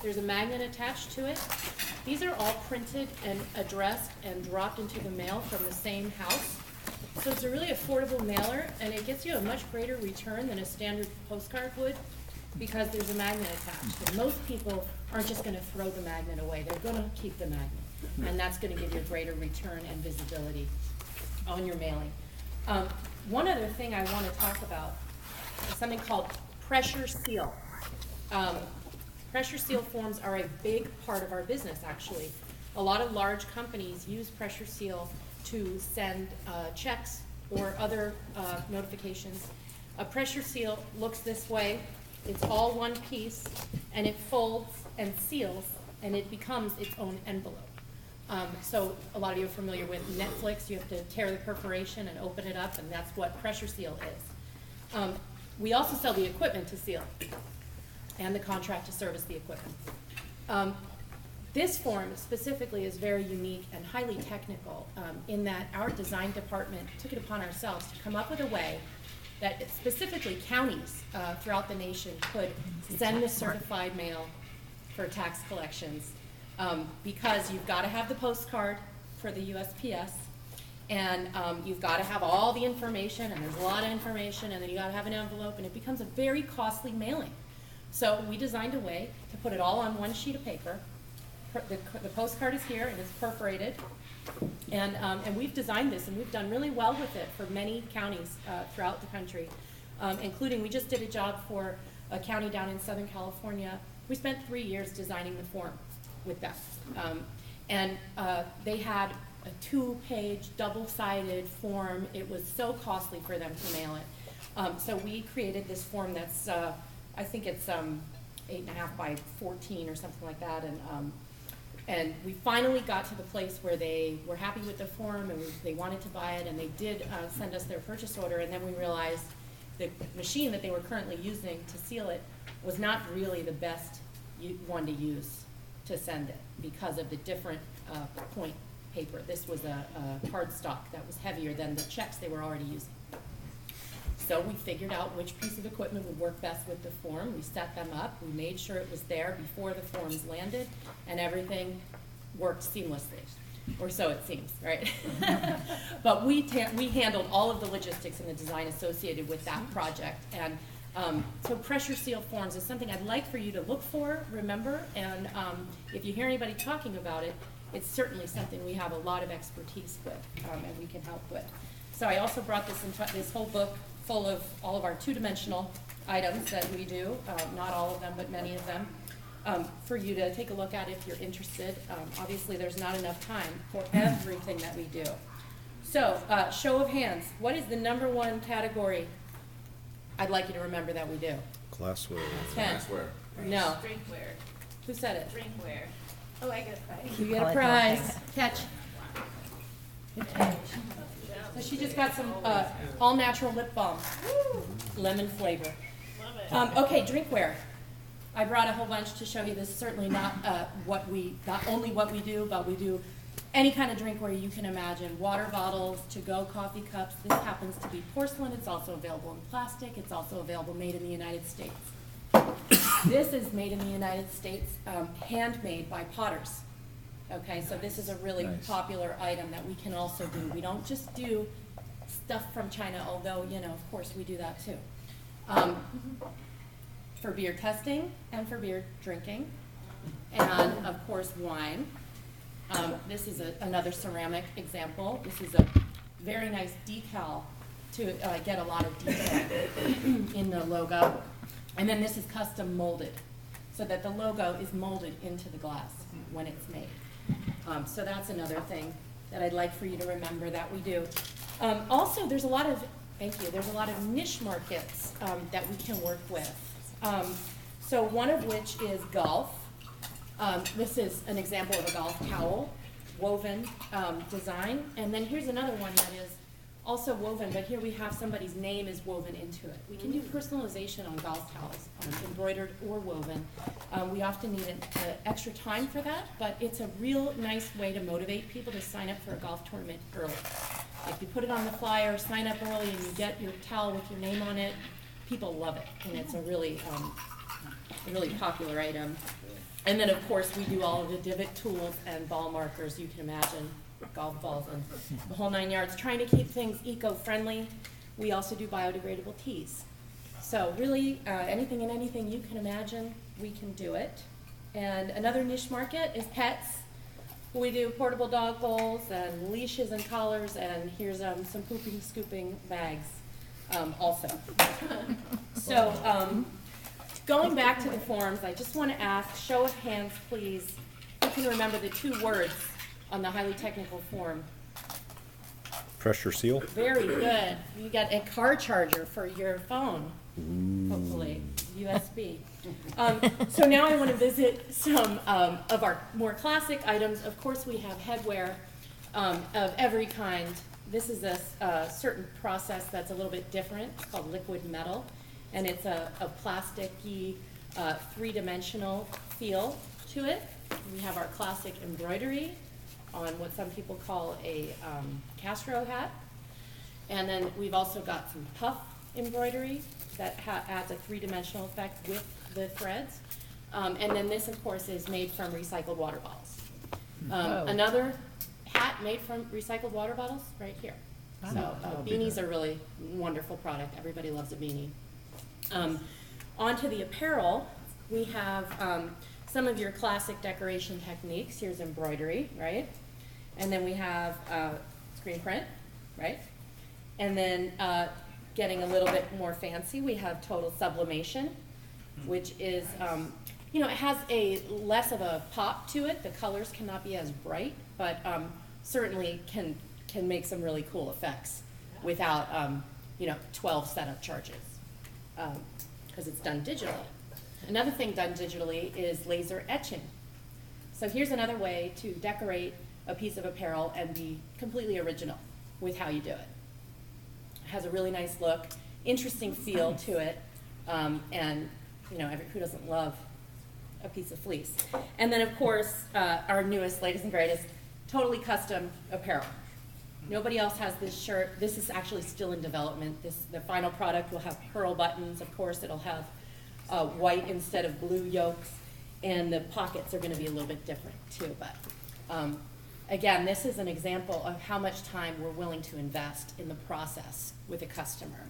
There's a magnet attached to it. These are all printed and addressed and dropped into the mail from the same house. So it's a really affordable mailer, and it gets you a much greater return than a standard postcard would because there's a magnet attached. And most people aren't just going to throw the magnet away. They're going to keep the magnet, and that's going to give you a greater return and visibility on your mailing. One other thing I want to talk about is something called pressure seal. Pressure seal forms are a big part of our business, actually. A lot of large companies use pressure seal to send checks or other notifications. A pressure seal looks this way. It's all one piece, and it folds and seals, and it becomes its own envelope. So a lot of you are familiar with Netflix. You have to tear the perforation and open it up, and that's what pressure seal is. We also sell the equipment to seal and the contract to service the equipment. This form specifically is very unique and highly technical in that our design department took it upon ourselves to come up with a way that specifically counties throughout the nation could send the certified mail for tax collections because you've got to have the postcard for the USPS, and you've got to have all the information, and there's a lot of information, and then you got to have an envelope, and it becomes a very costly mailing. So we designed a way to put it all on one sheet of paper. The postcard is here, and it's perforated, and we've designed this, and we've done really well with it for many counties throughout the country, including we just did a job for a county down in Southern California. We spent 3 years designing the form with them, and they had a 2-page, double-sided form. It was so costly for them to mail it. So we created this form that's, I think it's 8.5 by 14 or something like that, and we finally got to the place where they were happy with the form and they wanted to buy it, and they did send us their purchase order, and then we realized the machine that they were currently using to seal it was not really the best one to use to send it because of the different point paper. This was a cardstock that was heavier than the checks they were already using. So we figured out which piece of equipment would work best with the form. We set them up. We made sure it was there before the forms landed, and everything worked seamlessly, or so it seems, right? But we handled all of the logistics and the design associated with that project. And so pressure seal forms is something I'd like for you to look for, remember, and if you hear anybody talking about it, it's certainly something we have a lot of expertise with, and we can help with. So I also brought this whole book full of all of our two-dimensional items that we do, not all of them, but many of them, for you to take a look at if you're interested. Obviously, there's not enough time for everything that we do. So, show of hands, what is the #1 category I'd like you to remember that we do? Glassware. 10. Glassware. No. Drinkware. Who said it? Drinkware. Oh, I get a prize. You get a prize. Catch. So she just got some all-natural lip balm, lemon flavor. Love it. Okay, drinkware. I brought a whole bunch to show you. This is certainly not not only what we do, but we do any kind of drinkware you can imagine. Water bottles, to-go coffee cups. This happens to be porcelain. It's also available in plastic. It's also available made in the United States. This is made in the United States, handmade by potters. Okay, so this is a really popular item that we can also do. We don't just do stuff from China, although, of course, we do that too. For beer testing and for beer drinking, and of course, wine. This is another ceramic example. This is a very nice decal to get a lot of detail in the logo. And then this is custom molded, so that the logo is molded into the glass when it's made. So that's another thing that I'd like for you to remember that we do. Also, there's a lot of niche markets that we can work with. So one of which is golf. This is an example of a golf towel, woven design. And then here's another one that is also woven, but here we have somebody's name is woven into it. We can do personalization on golf towels, embroidered or woven. We often need an extra time for that, but it's a real nice way to motivate people to sign up for a golf tournament early. If you put it on the flyer, sign up early, and you get your towel with your name on it, people love it, and it's a really popular item. And then, of course, we do all of the divot tools and ball markers, you can imagine, golf balls and the whole 9 yards, trying to keep things eco-friendly. We also do biodegradable teas. So really, anything and anything you can imagine, we can do it. And another niche market is pets. We do portable dog bowls and leashes and collars, and here's some pooping, scooping bags also. So going back to the forms, I just want to ask, show of hands, please, who can remember the 2 words on the highly technical form? Pressure seal. Very good. You got a car charger for your phone, hopefully, USB. So now I want to visit some of our more classic items. Of course, we have headwear of every kind. This is a certain process that's a little bit different. It's called liquid metal, and it's a plasticky, 3-dimensional feel to it. We have our classic embroidery on what some people call a Castro hat. And then we've also got some puff embroidery that adds a 3-dimensional effect with the threads. And then this, of course, is made from recycled water bottles. Another hat made from recycled water bottles right here. So beanies are really wonderful product. Everybody loves a beanie. Onto the apparel, we have some of your classic decoration techniques. Here's embroidery, right? And then we have screen print, right? And then getting a little bit more fancy, we have total sublimation, which is, it has a less of a pop to it. The colors cannot be as bright, but certainly can make some really cool effects without, 12 setup charges, because it's done digitally. Another thing done digitally is laser etching. So here's another way to decorate a piece of apparel and be completely original with how you do it. It has a really nice look, interesting feel to it, and who doesn't love a piece of fleece? And then, of course, our newest, latest and greatest, totally custom apparel. Nobody else has this shirt. This is actually still in development. The final product will have pearl buttons. Of course, it'll have white instead of blue yokes, and the pockets are going to be a little bit different too. But again, this is an example of how much time we're willing to invest in the process with a customer.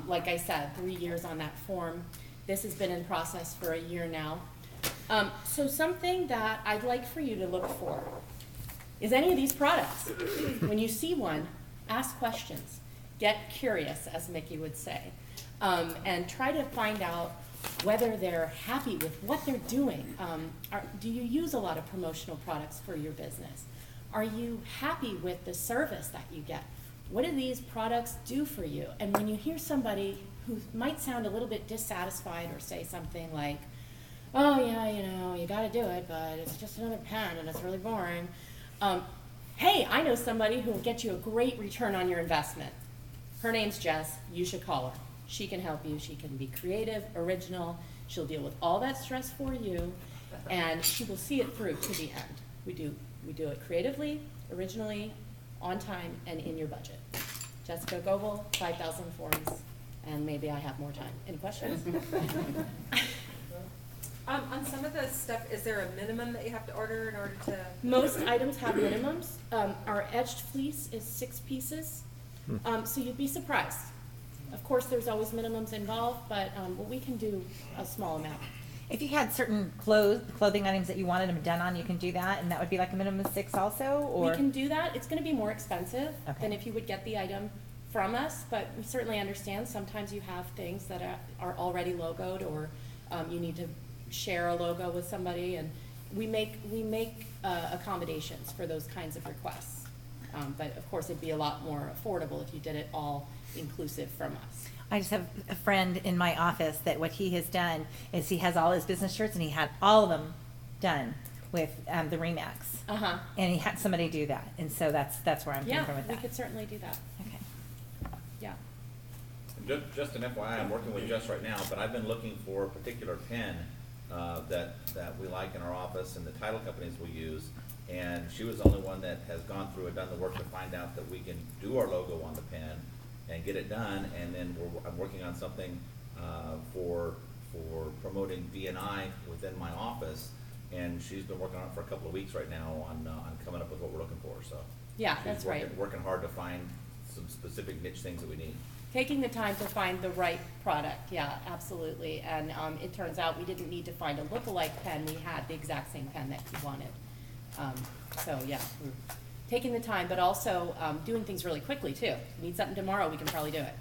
Like I said, 3 years on that form. This has been in process for a year now. So something that I'd like for you to look for is any of these products. When you see one, ask questions. Get curious, as Mickey would say, and try to find out whether they're happy with what they're doing. Do you use a lot of promotional products for your business? Are you happy with the service that you get? What do these products do for you? And when you hear somebody who might sound a little bit dissatisfied or say something like, oh yeah, you gotta do it, but it's just another pen and it's really boring. Hey, I know somebody who will get you a great return on your investment. Her name's Jess. You should call her. She can help you. She can be creative, original. She'll deal with all that stress for you, and she will see it through to the end. We do it creatively, originally, on time, and in your budget. Jessica Goebel, 5,000 forms, and maybe I have more time. Any questions? On some of the stuff, is there a minimum that you have to order in order to? Most items have minimums. Our etched fleece is 6 pieces, so you'd be surprised. Of course, there's always minimums involved, but we can do a small amount. If you had certain clothing items that you wanted them done on, you can do that, and that would be like a minimum of 6 also, or? We can do that. It's going to be more expensive Okay. than if you would get the item from us, but we certainly understand sometimes you have things that are already logoed, or you need to share a logo with somebody, and we make accommodations for those kinds of requests. But of course, it'd be a lot more affordable if you did it all inclusive from us. I just have a friend in my office that what he has done is he has all his business shirts, and he had all of them done with the Remax. Uh-huh. And he had somebody do that, and so that's where I'm coming from with Yeah, we that. could certainly do that. Okay. Yeah. Just an FYI, I'm working with Jess right now, but I've been looking for a particular pen that we like in our office and the title companies we use. And she was the only one that has gone through and done the work to find out that we can do our logo on the pen and get it done. And then I'm working on something for promoting BNI within my office and she's been working on it for a couple of weeks right now on coming up with what we're looking for, so. Yeah, she's that's right. Working hard to find some specific niche things that we need. Taking the time to find the right product, yeah, absolutely. And it turns out we didn't need to find a look-alike pen, we had the exact same pen that he wanted. So, yeah, we're taking the time, but also doing things really quickly, too. If we need something tomorrow, we can probably do it.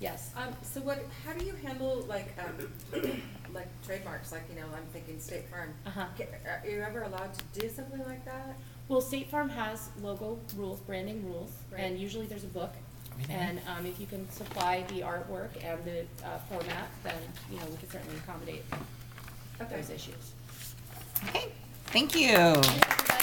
Yes? So how do you handle like trademarks, like, I'm thinking State Farm? Uh-huh. Are you ever allowed to do something like that? Well, State Farm has logo rules, branding rules, and Right. usually there's a book. And if you can supply the artwork and the format, then, we can certainly accommodate Okay. those issues. Okay, thank you. Thanks, everybody.